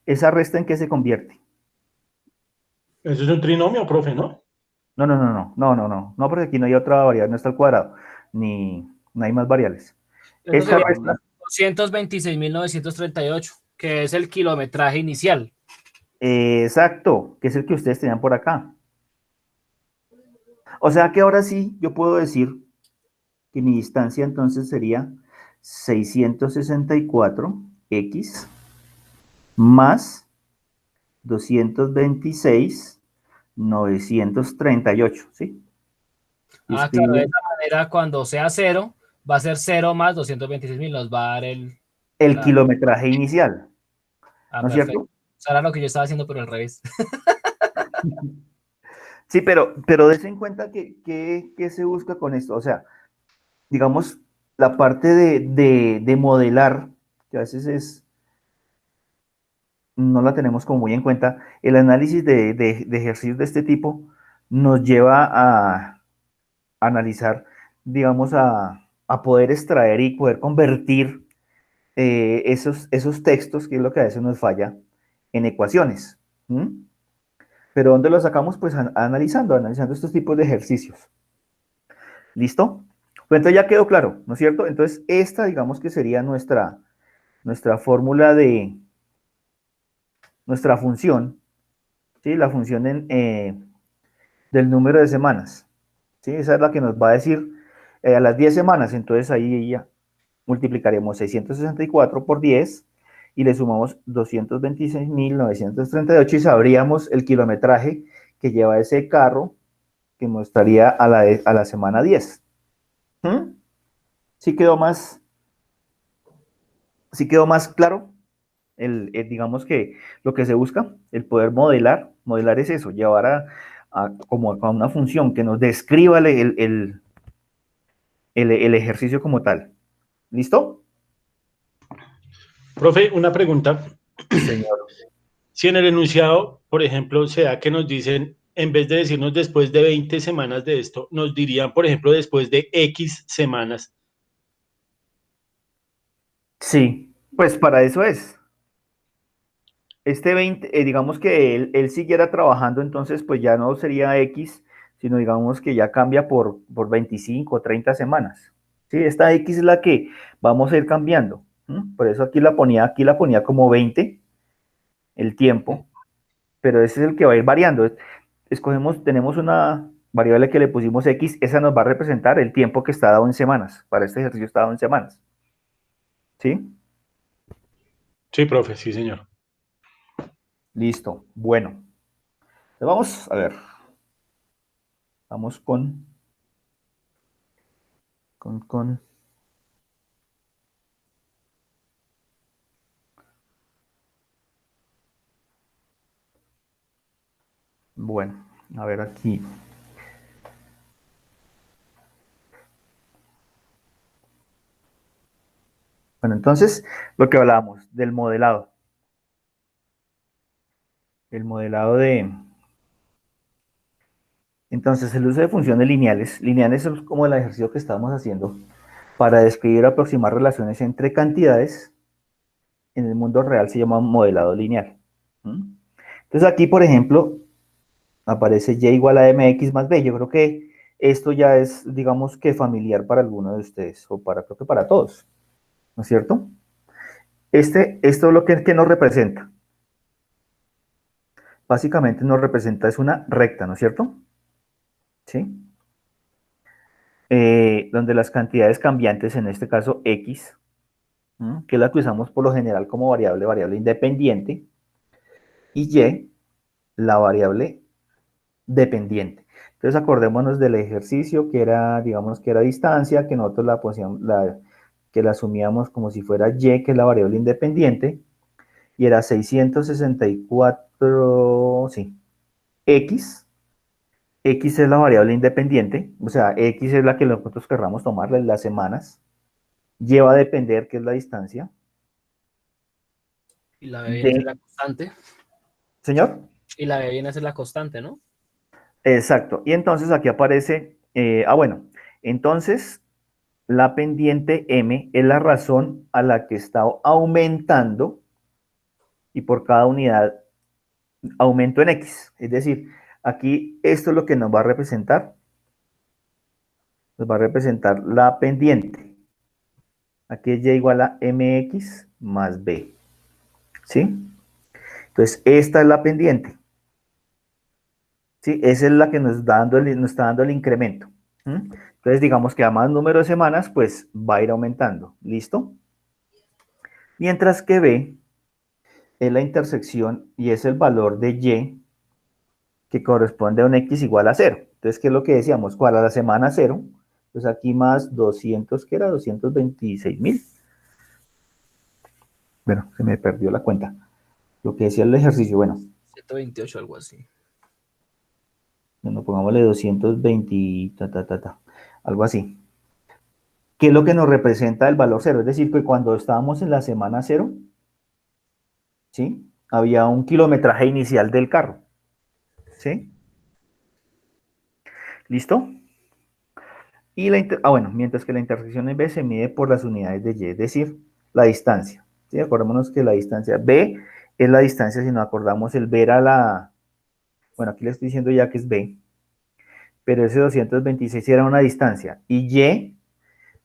¿Esa resta en qué se convierte? Eso es un trinomio, profe, ¿no? No, no, no, no, no, no, no, no, porque aquí no hay otra variable, no está el cuadrado, ni no hay más variables. Eso Esa sería resta, 226.938, que es el kilometraje inicial. exacto, que es el que ustedes tenían por acá. O sea que ahora sí yo puedo decir que mi distancia entonces sería 664x más 226.938, ¿sí? Ah, claro, de esa manera cuando sea 0, va a ser 0 más 226.000, nos va a dar El la- kilometraje inicial, ¿no es perfecto. cierto? Eso era lo que yo estaba haciendo, pero al revés. Sí, pero des en cuenta que se busca con esto. O sea, digamos, la parte de modelar, que a veces no la tenemos como muy en cuenta, el análisis de ejercicios de este tipo nos lleva a analizar, digamos, a poder extraer y poder convertir esos textos, que es lo que a veces nos falla, en ecuaciones. ¿Mm? Pero ¿dónde lo sacamos? Pues analizando estos tipos de ejercicios. ¿Listo? Pues entonces ya quedó claro, ¿no es cierto? Entonces esta, digamos que sería nuestra fórmula nuestra función, ¿sí? La función del número de semanas, ¿sí? Esa es la que nos va a decir a las 10 semanas, entonces ahí ya multiplicaremos 664 por 10 y le sumamos 226.938 y sabríamos el kilometraje que lleva ese carro que mostraría a la semana 10. ¿Sí quedó más claro? Digamos que lo que se busca, el poder modelar es eso, llevar como a una función que nos describa el ejercicio como tal. ¿Listo? Profe, una pregunta. Señor. Si en el enunciado, por ejemplo, se da que nos dicen, en vez de decirnos después de 20 semanas de esto, nos dirían, por ejemplo, después de X semanas. Sí, pues para eso es. Este 20, digamos que él siguiera trabajando, entonces pues ya no sería X, sino digamos que ya cambia por 25 o 30 semanas. Sí, esta X es la que vamos a ir cambiando. Por eso aquí la ponía como 20 el tiempo, pero ese es el que va a ir variando. Tenemos una variable que le pusimos X, esa nos va a representar el tiempo que está dado en semanas. Para este ejercicio está dado en semanas. ¿Sí? Sí, profe, sí, señor. Listo. Bueno. Entonces vamos a ver. Vamos con bueno, a ver aquí. Bueno, entonces, lo que hablábamos del modelado. El modelado de... Entonces, el uso de funciones lineales. Lineales es como el ejercicio que estamos haciendo para describir o aproximar relaciones entre cantidades. En el mundo real se llama modelado lineal. Entonces, aquí, por ejemplo, aparece y igual a mx más b. Yo creo que esto ya es, digamos que familiar para alguno de ustedes, o creo que para todos, ¿no es cierto? Esto lo que nos representa. Básicamente nos representa es una recta, ¿no es cierto? ¿Sí? Donde las cantidades cambiantes, en este caso x, que es la que usamos por lo general como variable independiente, y y, la variable dependiente. Entonces acordémonos del ejercicio que era, digamos que era distancia, que nosotros que la asumíamos como si fuera y, que es la variable independiente, y era 664, sí, x es la variable independiente, o sea, x es la que nosotros querramos tomarle las semanas, lleva a depender, que es la distancia. Y la B viene a ser la constante. ¿Señor? Y la B viene a ser la constante, ¿no? Exacto. Y entonces aquí aparece, bueno, entonces la pendiente M es la razón a la que está aumentando y por cada unidad aumento en X. Es decir, aquí esto es lo que nos va a representar. Nos va a representar la pendiente. Aquí es y igual a mx más b. ¿Sí? Entonces, esta es la pendiente. ¿Sí? Esa es la que nos está dando el incremento. Entonces, digamos que a más número de semanas, pues va a ir aumentando. ¿Listo? Mientras que b es la intersección y es el valor de y que corresponde a un x igual a 0. Entonces, ¿qué es lo que decíamos? ¿Cuál? A la semana 0. Pues aquí más 200, ¿qué era? 226.000. Bueno, se me perdió la cuenta. Lo que decía el ejercicio, bueno. 128, algo así. Bueno, pongámosle 220, algo así. ¿Qué es lo que nos representa el valor 0? Es decir, que cuando estábamos en la semana 0, ¿sí? Había un kilometraje inicial del carro. ¿Sí? ¿Listo? Y bueno, mientras que la intersección en B se mide por las unidades de Y, es decir, la distancia. ¿Sí? Acordémonos que la distancia B es la distancia, si nos acordamos, el B era la... Bueno, aquí le estoy diciendo ya que es B, pero ese 226 era una distancia. Y Y,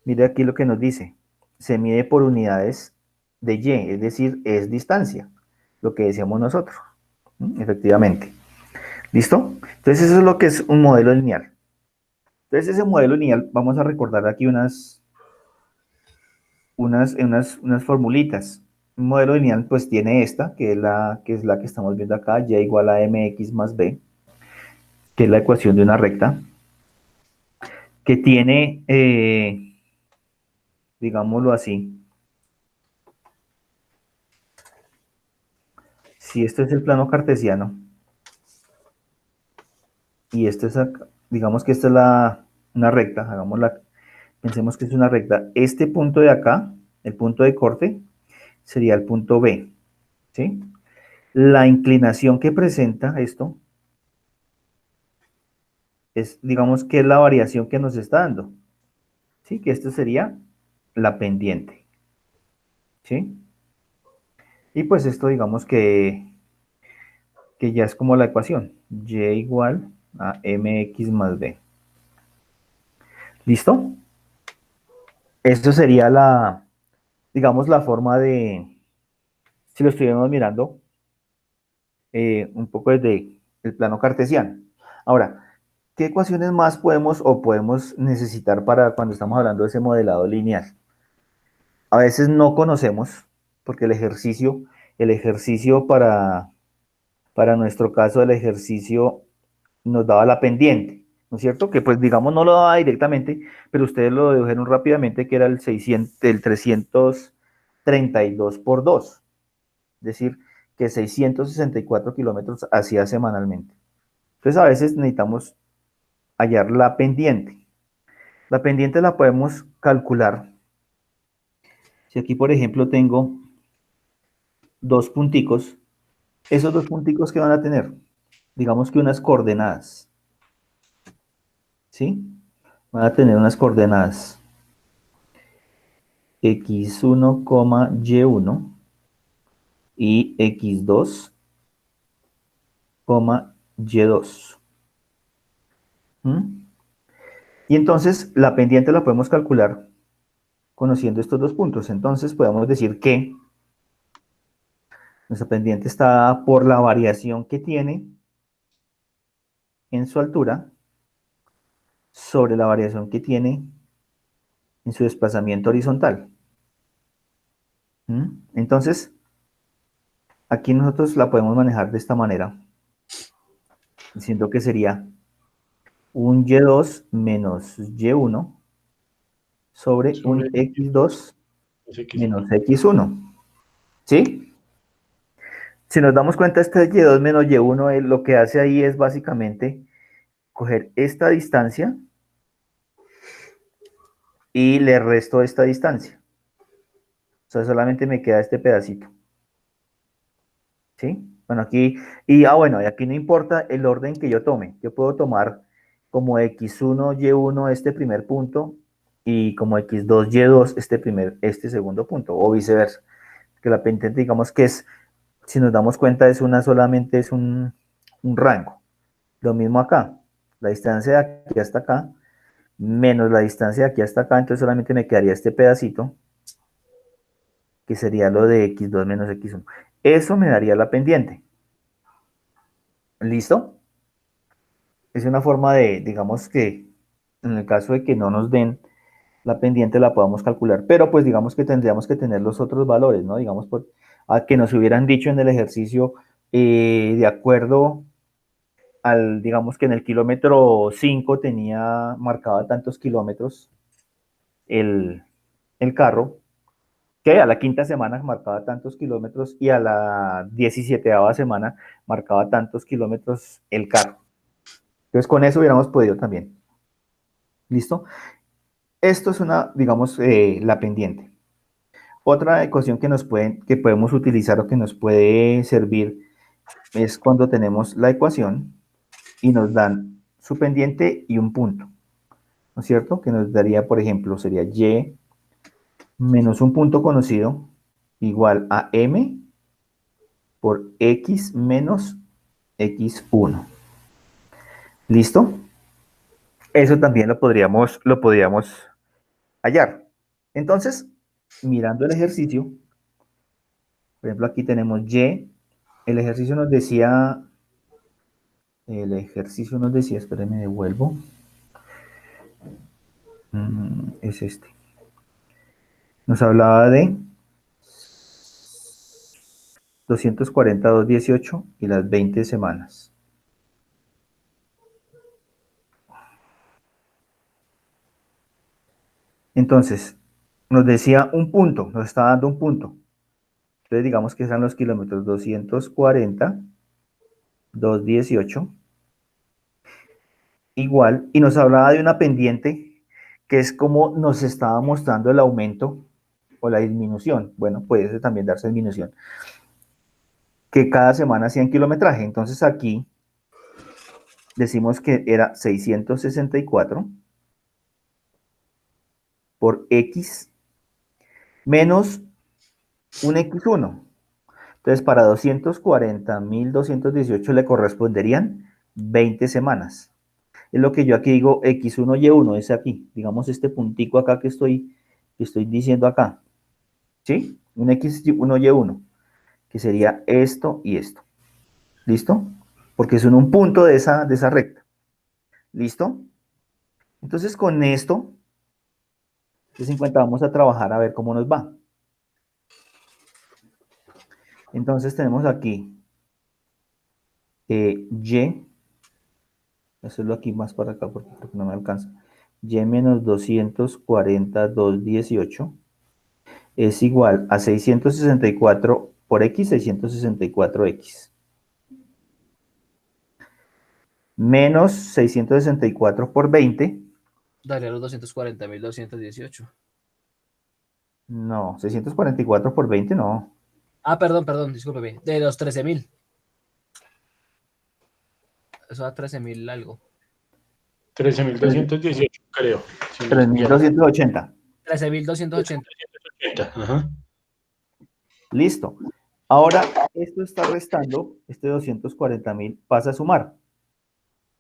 mire aquí lo que nos dice, se mide por unidades de Y, es decir, es distancia, lo que decíamos nosotros, efectivamente. ¿Listo? Entonces eso es lo que es un modelo lineal. Entonces ese modelo lineal, vamos a recordar aquí unas formulitas. Un modelo lineal pues tiene esta, que es la que estamos viendo acá, y igual a mx más b, que es la ecuación de una recta, que tiene, digámoslo así, si esto es el plano cartesiano, y esto es, digamos que esta es una recta, pensemos que es una recta, este punto de acá, el punto de corte, sería el punto B, ¿sí? La inclinación que presenta esto es, digamos que es la variación que nos está dando, ¿sí? Que esto sería la pendiente, ¿sí? Y pues esto digamos que ya es como la ecuación, y igual a mx más b. ¿Listo? Esto sería digamos, la forma de, si lo estuviéramos mirando, un poco desde el plano cartesiano. Ahora, ¿qué ecuaciones más podemos necesitar para cuando estamos hablando de ese modelado lineal? A veces no conocemos, porque el ejercicio para nuestro caso, el ejercicio nos daba la pendiente, ¿no es cierto? Que pues digamos no lo daba directamente, pero ustedes lo dedujeron rápidamente que era el 332 por 2, es decir, que 664 kilómetros hacía semanalmente. Entonces a veces necesitamos hallar la pendiente. La pendiente la podemos calcular. Si aquí, por ejemplo, tengo dos punticos, esos dos punticos que van a tener, digamos que unas coordenadas, ¿sí? Van a tener unas coordenadas x1, y1 y x2, y2. ¿Mm? Y entonces la pendiente la podemos calcular conociendo estos dos puntos. Entonces podemos decir que nuestra pendiente está por la variación que tiene en su altura sobre la variación que tiene en su desplazamiento horizontal. ¿Mm? Entonces, aquí nosotros la podemos manejar de esta manera, diciendo que sería un y2 menos y1 sobre un x2 menos x1. ¿Sí? Si nos damos cuenta, este y2 menos y1 lo que hace ahí es básicamente coger esta distancia y le resto esta distancia. O sea, solamente me queda este pedacito. ¿Sí? Bueno, aquí, bueno, y aquí no importa el orden que yo tome. Yo puedo tomar como x1, y1 este primer punto y como x2, y2 este segundo punto, o viceversa. Que la pendiente, digamos que es, si nos damos cuenta, solamente es un rango. Lo mismo acá. La distancia de aquí hasta acá menos la distancia de aquí hasta acá, entonces solamente me quedaría este pedacito, que sería lo de x2 menos x1. Eso me daría la pendiente. ¿Listo? Es una forma de, digamos que, en el caso de que no nos den la pendiente, la podamos calcular, pero pues digamos que tendríamos que tener los otros valores, ¿no? Digamos, a que nos hubieran dicho en el ejercicio, de acuerdo digamos que en el kilómetro 5 marcaba tantos kilómetros el, el carro, que a la quinta semana marcaba tantos kilómetros y a la 17ª semana marcaba tantos kilómetros el carro. Entonces con eso hubiéramos podido también. ¿Listo? Esto es digamos, la pendiente. Otra ecuación que podemos utilizar o que nos puede servir es cuando tenemos la ecuación y nos dan su pendiente y un punto, ¿no es cierto? Que nos daría, por ejemplo, sería y menos un punto conocido igual a m por x menos x1. ¿Listo? Eso también lo podríamos hallar. Entonces, mirando el ejercicio, por ejemplo, aquí tenemos y, el ejercicio nos decía, espérenme, devuelvo. Es este. Nos hablaba de 240, 218 y las 20 semanas. Entonces, nos decía un punto, nos está dando un punto. Entonces, digamos que serán los kilómetros 240, 218, igual, y nos hablaba de una pendiente que es como nos estaba mostrando el aumento o la disminución. Bueno, puede también darse disminución. Que cada semana hacían kilometraje. Entonces aquí decimos que era 664 por X menos un X1. Entonces para 240.218 le corresponderían 20 semanas. Es lo que yo aquí digo X1, Y1, es aquí. Digamos este puntico acá que estoy diciendo acá. ¿Sí? Un X1, Y1, que sería esto y esto. ¿Listo? Porque son un punto de esa recta. ¿Listo? Entonces con esto, de 50 vamos a trabajar a ver cómo nos va. Entonces tenemos aquí Y, hacerlo aquí más para acá porque creo que no me alcanza. Y menos 240, 218 es igual a 664 por X, 664X. Menos 664 por 20. Daría los 240.218. No, 644 por 20 no. Ah, perdón, discúlpeme. De los 13.000. Eso da 13.000 algo. 13.218, creo. Si no estoy mal. 3.280. 13.280. Ajá. Listo. Ahora, esto está restando, este 240.000 pasa a sumar.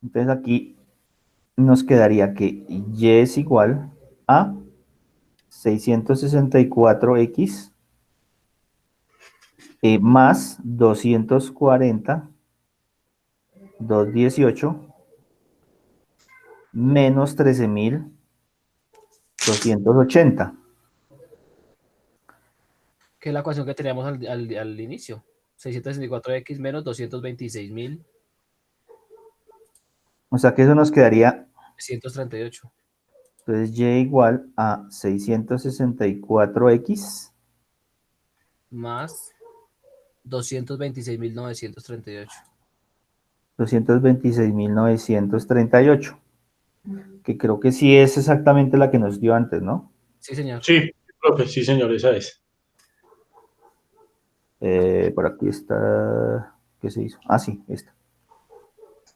Entonces aquí nos quedaría que Y es igual a 664X más 240, 218 menos 13.280. Que es la ecuación que teníamos al inicio. 664X menos 226.338. O sea que eso nos quedaría, entonces Y igual a 664X Más 226.938. 226.938, que creo que sí es exactamente la que nos dio antes, ¿no? Sí, señor. Sí, profe, sí, señor, esa es. Por aquí está, ¿qué se hizo? Ah, sí, esta.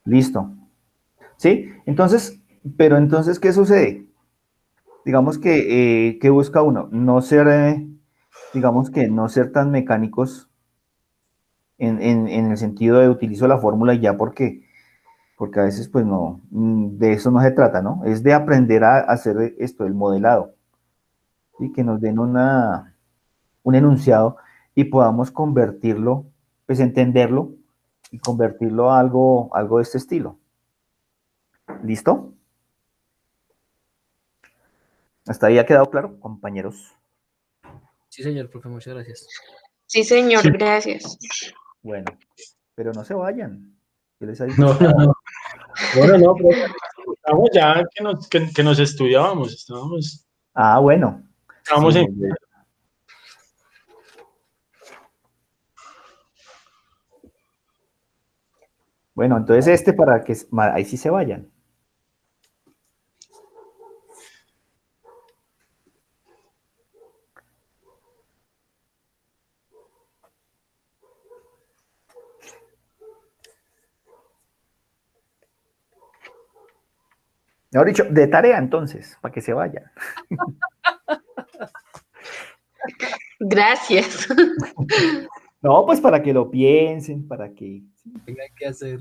Listo. ¿Sí? Entonces, pero entonces, ¿qué sucede? Digamos que, ¿qué busca uno? No ser, digamos que no ser tan mecánicos en el sentido de utilizo la fórmula y ya porque a veces pues no, de eso no se trata, ¿no? Es de aprender a hacer esto, el modelado, y que nos den un enunciado y podamos convertirlo, pues entenderlo y convertirlo a algo de este estilo. ¿Listo? ¿Hasta ahí ha quedado claro, compañeros? Sí, señor, profe, muchas gracias. Sí, señor, Sí. gracias. Bueno, pero no se vayan. ¿Qué les ha dicho? No, no, no. Bueno, no, profe, estamos ya que nos estudiábamos, estábamos Ah, bueno. Sí, en... muy bien. Bueno, entonces para que ahí sí se vayan. Mejor dicho, de tarea entonces, para que se vayan. Gracias. No, pues para que lo piensen, para que... Tenga que hacer.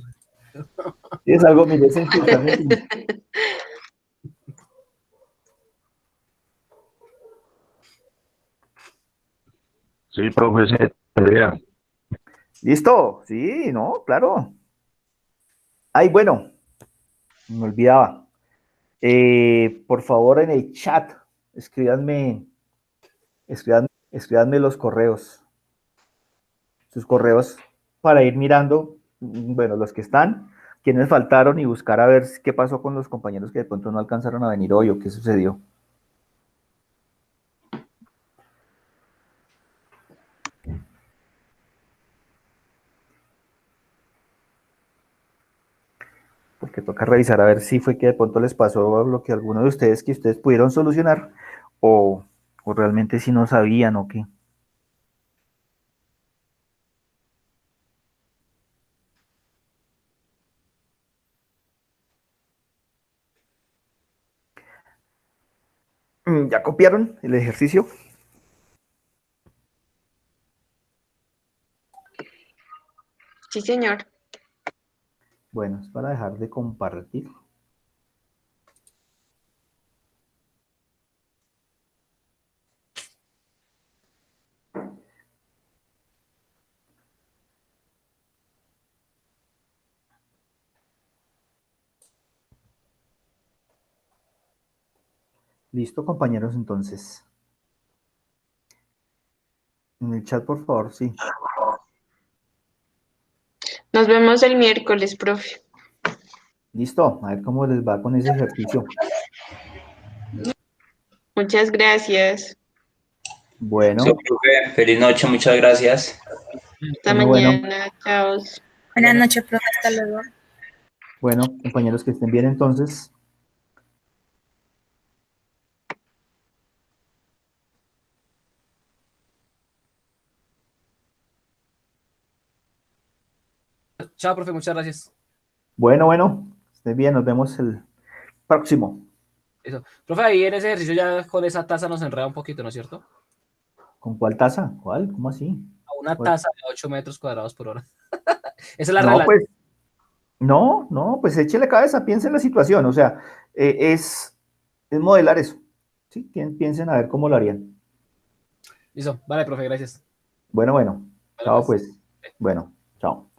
Es algo, mire, sencillo. Sí, profe, tarea. ¿Listo? Sí, no, claro. Ay, bueno, me olvidaba. Por favor, en el chat, escríbanme, escríbanme los correos, sus correos para ir mirando, bueno, los que están, quiénes faltaron y buscar a ver qué pasó con los compañeros que de pronto no alcanzaron a venir hoy o qué sucedió. Porque toca revisar a ver si fue que de pronto les pasó lo que a alguno de ustedes que ustedes pudieron solucionar o, o realmente si no sabían o qué. ¿Ya copiaron el ejercicio? Sí, señor. Bueno, es para dejar de compartir. Listo, compañeros, entonces. En el chat, por favor, sí. Nos vemos el miércoles, profe. Listo, a ver cómo les va con ese ejercicio. Muchas gracias. Bueno, So, profe, feliz noche, muchas gracias. Hasta bueno, mañana. Chao. Buenas noches, profe. Hasta luego. bueno, compañeros que estén bien entonces. Chao, profe, muchas gracias. Bueno, estén bien, nos vemos el próximo. Eso. Profe, ahí en ese ejercicio ya con esa taza nos enreda un poquito, ¿no es cierto? ¿Con cuál taza? ¿Cuál? ¿Cómo así? A una ¿Cuál? taza de 8 metros cuadrados por hora. Esa es la No, regla. pues, no, pues échele cabeza, piensen en la situación, o sea, es modelar eso, ¿sí? Piensen a ver cómo lo harían. Listo. Vale, profe, gracias. Bueno, Vale, chao pues. pues, bueno, chao.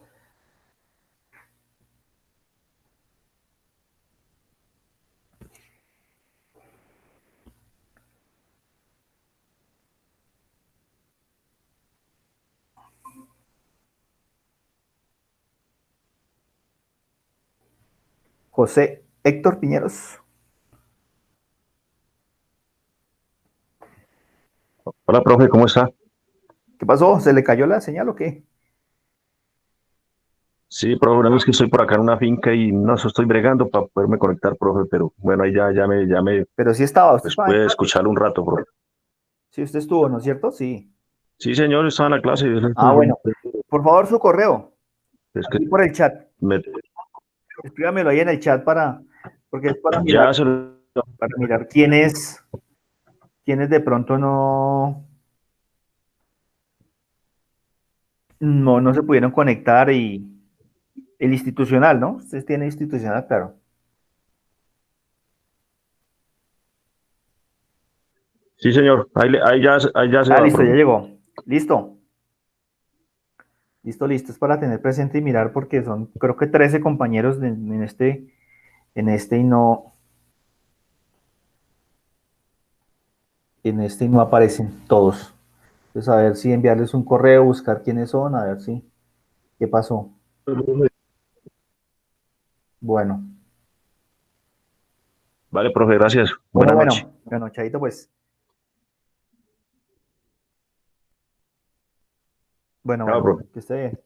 José Héctor Piñeros, Hola, profe, ¿cómo está? ¿qué pasó? ¿Se le cayó la señal o qué? Sí, profe, no, es que estoy por acá en una finca y no eso estoy bregando para poderme conectar, profe, pero bueno, ahí ya me, Pero sí estaba, usted pues estaba en puede clase. escucharlo un rato, profe. Sí, usted estuvo, ¿no es cierto? Sí. Sí, señor, estaba en la clase. Ah, bueno, por favor, su correo, Es que aquí por el chat. me, Escríbamelo ahí en el chat porque es ya se lo... para mirar quiénes de pronto no se pudieron conectar y el institucional, ¿no? Ustedes tienen institucional, claro. Sí, señor, ahí ya se Ah, va, listo, ya profe. llegó. Listo, listo. Es para tener presente y mirar porque son, creo que 13 compañeros en este y no aparecen todos. Entonces, a ver si enviarles un correo, buscar quiénes son, a ver si, qué pasó. Bueno, Vale, profe, gracias. Buenas noches. bueno, chaito pues. Chao, Bueno, profe. que esté bien.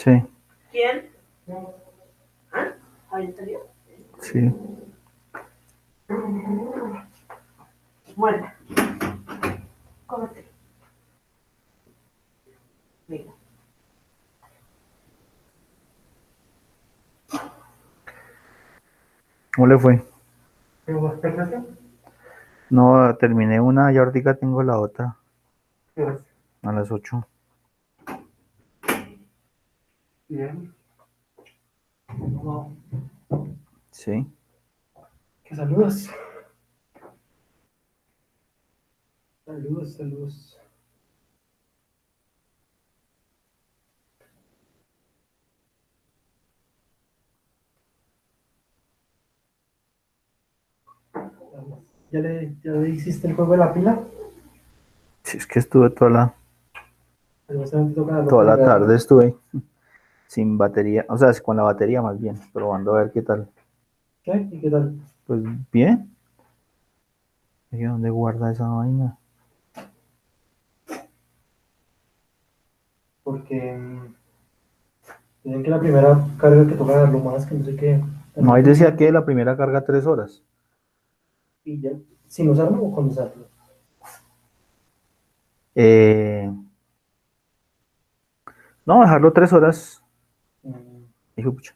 Sí, ¿Quién? ¿Ah? ¿Ahí salió? sí. Muerta. Cómete. Mira. ¿Cómo le fue? ¿Te gusta el café? No, terminé una y ahorita tengo la otra ¿Qué vas? a las 8. Bien. No. Sí. ¿Qué saludos? Saludos, saludos. ¿Ya le hiciste el juego de la pila? Sí, es que estuve Supuestamente toca darlo toda la cargado. tarde estuve sin batería, o sea, con la batería más bien, probando a ver qué tal. ¿Qué? ¿Y qué tal? Pues bien. ¿Y dónde guarda esa vaina? Porque dicen que la primera carga que toca darlo más, que no sé qué. No, ahí decía que la primera carga 3 horas. Y ya, sin usarlo o con usarlo. No, dejarlo 3 horas. Mm, Dijo, pucha.